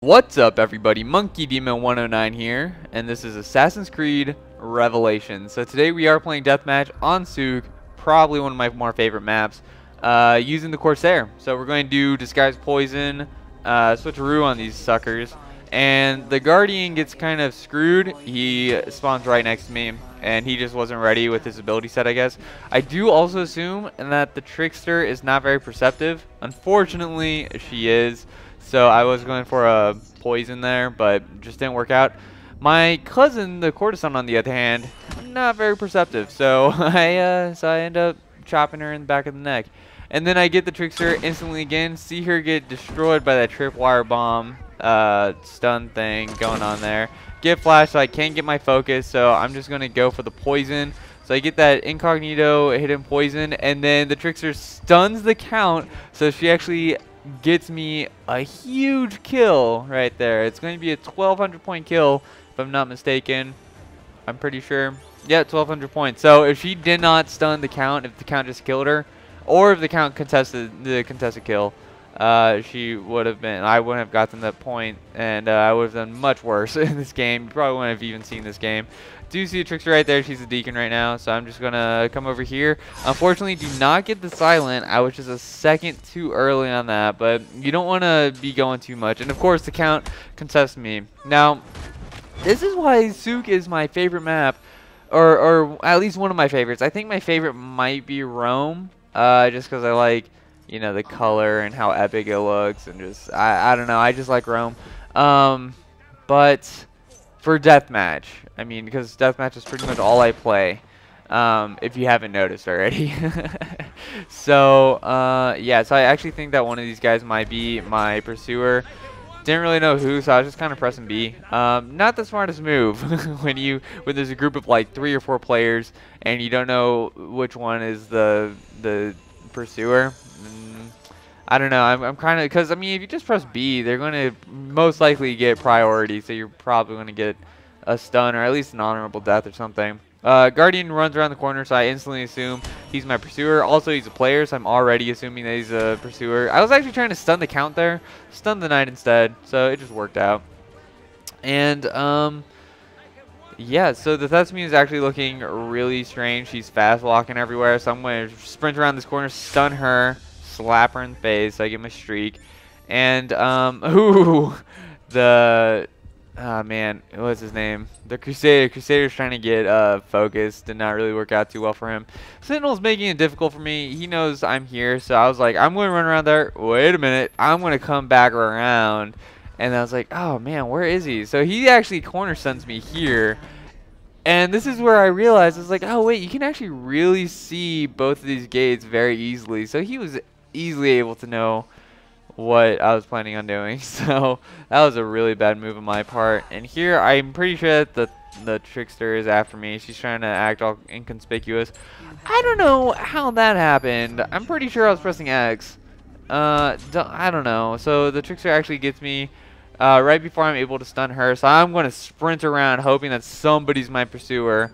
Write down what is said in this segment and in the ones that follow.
What's up, everybody? Monkey Demon 109 here, and this is Assassin's Creed Revelations. So today we are playing Deathmatch on Souk, probably one of my more favorite maps, using the Corsair. So we're going to do Disguise Poison, switcheroo on these suckers, and the Guardian gets kind of screwed. He spawns right next to me, and he just wasn't ready with his ability set, I guess. I do also assume that the Trickster is not very perceptive. Unfortunately, she is. So I was going for a poison there, but just didn't work out. My cousin, the Courtesan, on the other hand, not very perceptive. So I end up chopping her in the back of the neck. And then I get the Trickster instantly again, see her get destroyed by that tripwire bomb stun thing going on there. Get flashed, so I can't get my focus, so I'm just going to go for the poison. So I get that incognito hidden poison, and then the Trickster stuns the count, so she actually gets me a huge kill right there. It's going to be a 1200 point kill if I'm not mistaken. I'm pretty sure. Yeah, 1200 points. So if she did not stun the count, if the count just killed her, or if the count contested the contested kill, she would have been, I wouldn't have gotten that point, and I would have done much worse in this game. You probably wouldn't have even seen this game. Do see a Trickster right there. She's a Deacon right now, so I'm just gonna come over here. Unfortunately, do not get the silent. I was just a second too early on that, but you don't want to be going too much. And of course, the count contests me. Now, this is why Souk is my favorite map, or at least one of my favorites. I think my favorite might be Rome, just because I like, you know, the color and how epic it looks, and just I don't know. I just like Rome, but for Deathmatch, I mean, because Deathmatch is pretty much all I play, if you haven't noticed already. So, yeah, so I actually think that one of these guys might be my pursuer. Didn't really know who, so I was just kind of pressing B. Not the smartest move when there's a group of like 3 or 4 players and you don't know which one is the pursuer. I don't know. I'm kind of, because I mean, if you just press B, they're going to most likely get priority, so you're probably going to get a stun or at least an honorable death or something. Guardian runs around the corner, so I instantly assume he's my pursuer. Also, he's a player, so I'm already assuming that he's a pursuer. I was actually trying to stun the count there, stun the knight instead, so it just worked out. And yeah, so the Thessalonian is actually looking really strange. She's fast walking everywhere, so I'm going to sprint around this corner, stun her, slap her in the face, so I get my streak. And ooh, man, what's his name? The Crusader's trying to get focused. Did not really work out too well for him. Sentinel's making it difficult for me. He knows I'm here, so I was like, I'm going to run around there. Wait a minute, I'm going to come back around. And I was like, oh man, where is he? So he actually corner stuns me here. And this is where I realized, I was like, oh wait, you can actually really see both of these gates very easily. So he was easily able to know what I was planning on doing. So that was a really bad move on my part. And here I'm pretty sure that the Trickster is after me. She's trying to act all inconspicuous. I don't know how that happened. I'm pretty sure I was pressing X. I don't know. So the Trickster actually gets me right before I'm able to stun her. So I'm going to sprint around hoping that somebody's my pursuer.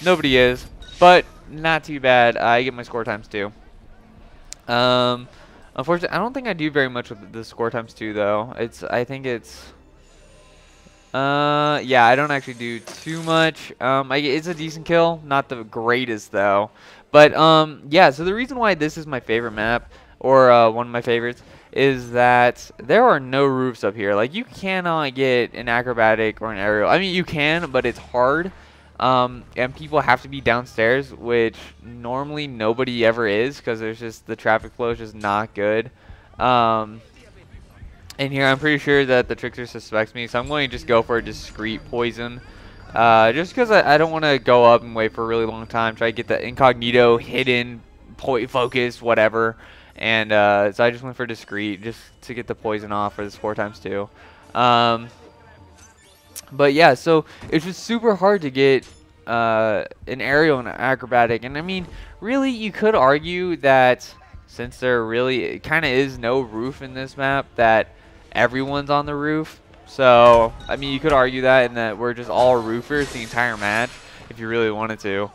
Nobody is, but not too bad. I get my score ×2. Unfortunately, I don't think I do very much with the score ×2 though. Yeah, I don't actually do too much. It's a decent kill, not the greatest though. But yeah, so the reason why this is my favorite map, or one of my favorites, is that there are no roofs up here. Like, you cannot get an acrobatic or an aerial. I mean, you can, but it's hard. And people have to be downstairs, which normally nobody ever is, because there's just, the traffic flow is just not good. And here I'm pretty sure that the Trickster suspects me, so I'm going to just go for a discreet poison. Just because I don't want to go up and wait for a really long time, try to get the incognito, hidden, focus, whatever. And so I just went for discreet, just to get the poison off for the score ×2. But yeah, so it's just super hard to get an aerial and an acrobatic. And I mean, really, you could argue that since there really kind of is no roof in this map, that everyone's on the roof. So, I mean, you could argue that, and that we're just all roofers the entire match, if you really wanted to.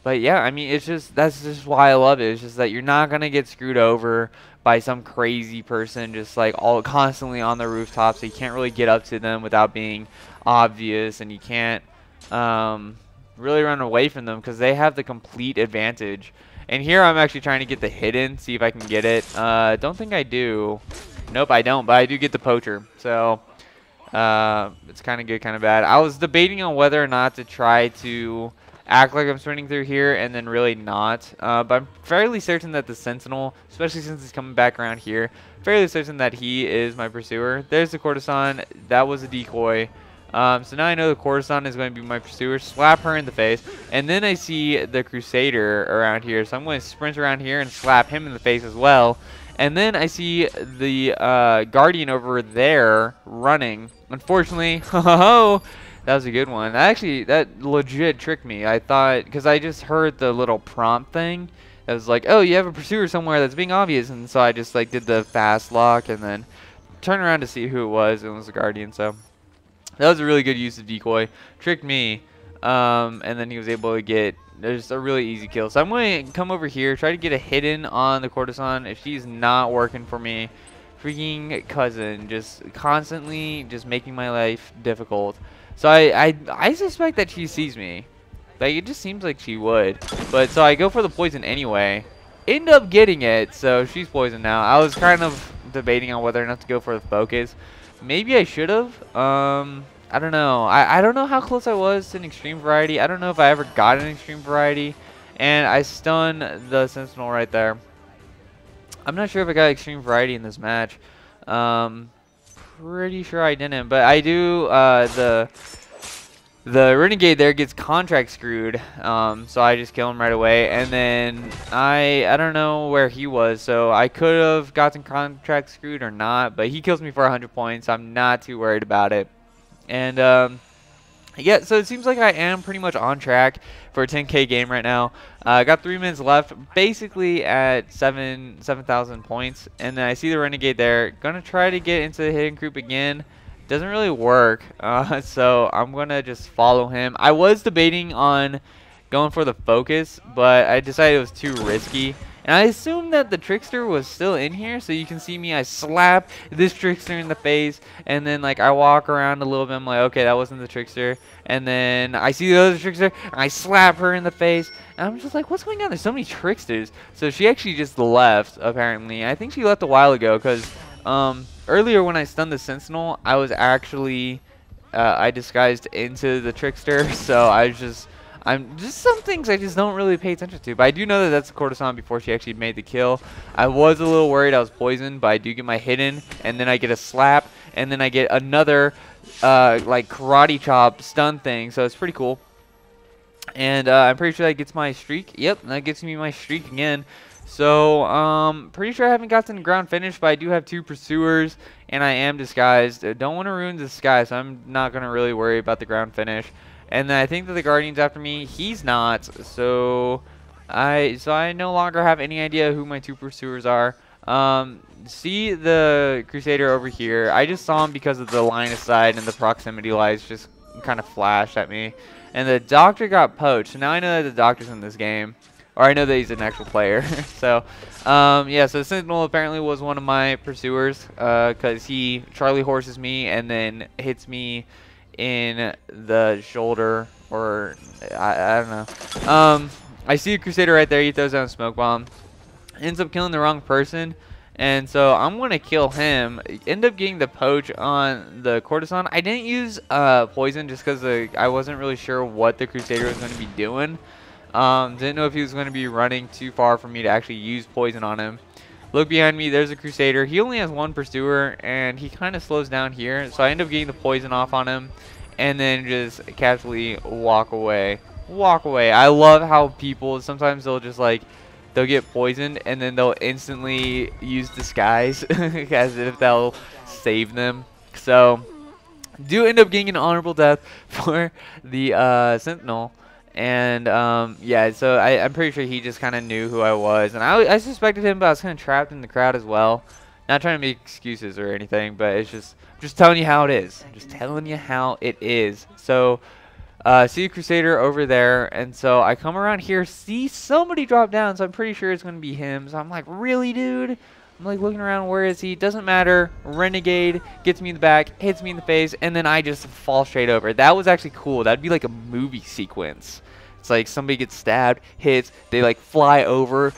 But yeah, I mean, that's just why I love it. It's just that you're not going to get screwed over by some crazy person just like all constantly on the rooftop, so you can't really get up to them without being obvious, and you can't really run away from them because they have the complete advantage. And here I'm actually trying to get the hidden, see if I can get it. Don't think I do. Nope, I don't, but I do get the poacher. So it's kind of good, kind of bad. I was debating on whether or not to try to act like I'm sprinting through here and then really not. But I'm fairly certain that the Sentinel, especially since he's coming back around here, fairly certain that he is my pursuer. There's the Courtesan. That was a decoy. So now I know the Courtesan is going to be my pursuer. Slap her in the face. And then I see the Crusader around here. So I'm going to sprint around here and slap him in the face as well. And then I see the Guardian over there running. Unfortunately, that was a good one. That legit tricked me. I thought, because I just heard the little prompt thing. It was like, oh, you have a pursuer somewhere that's being obvious. And so I just like did the fast lock and then turned around to see who it was. It was the Guardian. So that was a really good use of decoy. Tricked me. And then he was able to get there's a really easy kill. So I'm going to come over here, try to get a hidden on the Courtesan. If she's not working for me, freaking cousin, just constantly just making my life difficult. So I suspect that she sees me. Like, it just seems like she would. But so I go for the poison anyway. End up getting it, so she's poisoned now. I was kind of debating on whether or not to go for the focus. Maybe I should have. I don't know. I don't know how close I was to an extreme variety. I don't know if I ever got an extreme variety. And I stunned the Sentinel right there. I'm not sure if I got extreme variety in this match. Pretty sure I didn't. But I do, the Renegade there gets contract screwed. So I just kill him right away. And then I don't know where he was. So I could have gotten contract screwed or not. But he kills me for 100 points. So I'm not too worried about it. And yeah, so it seems like I am pretty much on track for a 10K game right now. I got 3 minutes left, basically at 7,000 points. And then I see the Renegade there. Gonna try to get into the hidden group again. Doesn't really work, so I'm gonna just follow him. I was debating on going for the focus, but I decided it was too risky. And I assumed that the Trickster was still in here, so you can see me, I slap this Trickster in the face, and then like I walk around a little bit, I'm like, okay, that wasn't the Trickster. And then I see the other Trickster, and I slap her in the face, and I'm just like, what's going on? There's so many Tricksters. So she actually just left, apparently. I think she left a while ago, because earlier when I stunned the Sentinel, I was actually, I disguised into the Trickster, so I'm just some things I just don't really pay attention to. But I do know that that's the Courtesan before she actually made the kill. I was a little worried I was poisoned, but I do get my hidden, and then I get a slap, and then I get another like karate chop stun thing. So it's pretty cool. And I'm pretty sure that gets my streak. Yep, that gets me my streak again. So pretty sure I haven't gotten the ground finish, but I do have 2 pursuers, and I am disguised. Don't want to ruin the disguise, so I'm not going to really worry about the ground finish. And then I think that the Guardian's after me. He's not. So I no longer have any idea who my 2 pursuers are. See the Crusader over here. I just saw him because of the line of sight and the proximity lights just kind of flashed at me. And the Doctor got poached. So now I know that the Doctor's in this game. Or I know that he's an actual player. So, yeah, so Sentinel apparently was one of my pursuers. Because he Charlie horses me and then hits me in the shoulder, or I don't know. I see a Crusader right there. He throws down a smoke bomb, ends up killing the wrong person, and so I'm gonna kill him. End up getting the poach on the Courtesan. I didn't use poison just because I wasn't really sure what the Crusader was going to be doing. Didn't know if he was going to be running too far for me to actually use poison on him. Look behind me, there's a Crusader. He only has 1 pursuer, and he kind of slows down here. So I end up getting the poison off on him, and then just casually walk away. Walk away. I love how people, sometimes they'll just like, they'll get poisoned, and then they'll instantly use disguise, as if that'll save them. So, do end up getting an honorable death for the Sentinel. And yeah, so I'm pretty sure he just kind of knew who I was, and I suspected him, but I was kind of trapped in the crowd as well. Not trying to make excuses or anything, but it's just telling you how it is. Just telling you how it is. So see a Crusader over there, and so I come around here, see somebody drop down, so I'm pretty sure it's gonna be him. So I'm like, really, dude? I'm I'm like looking around, where is he? Doesn't matter. Renegade gets me in the back, hits me in the face, and then I just fall straight over. That was actually cool. That'd be like a movie sequence. It's like somebody gets stabbed, hits, they like fly over,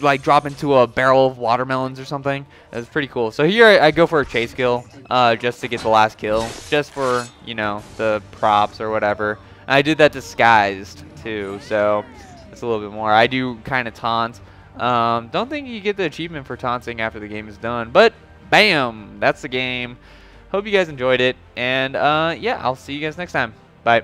like drop into a barrel of watermelons or something. That's pretty cool. So here I go for a chase kill, just to get the last kill, just for, you know, the props or whatever. And I did that disguised too, so it's a little bit more. I do kind of taunt. Don't think you get the achievement for taunting after the game is done, but bam, that's the game. Hope you guys enjoyed it, and yeah, I'll see you guys next time. Bye.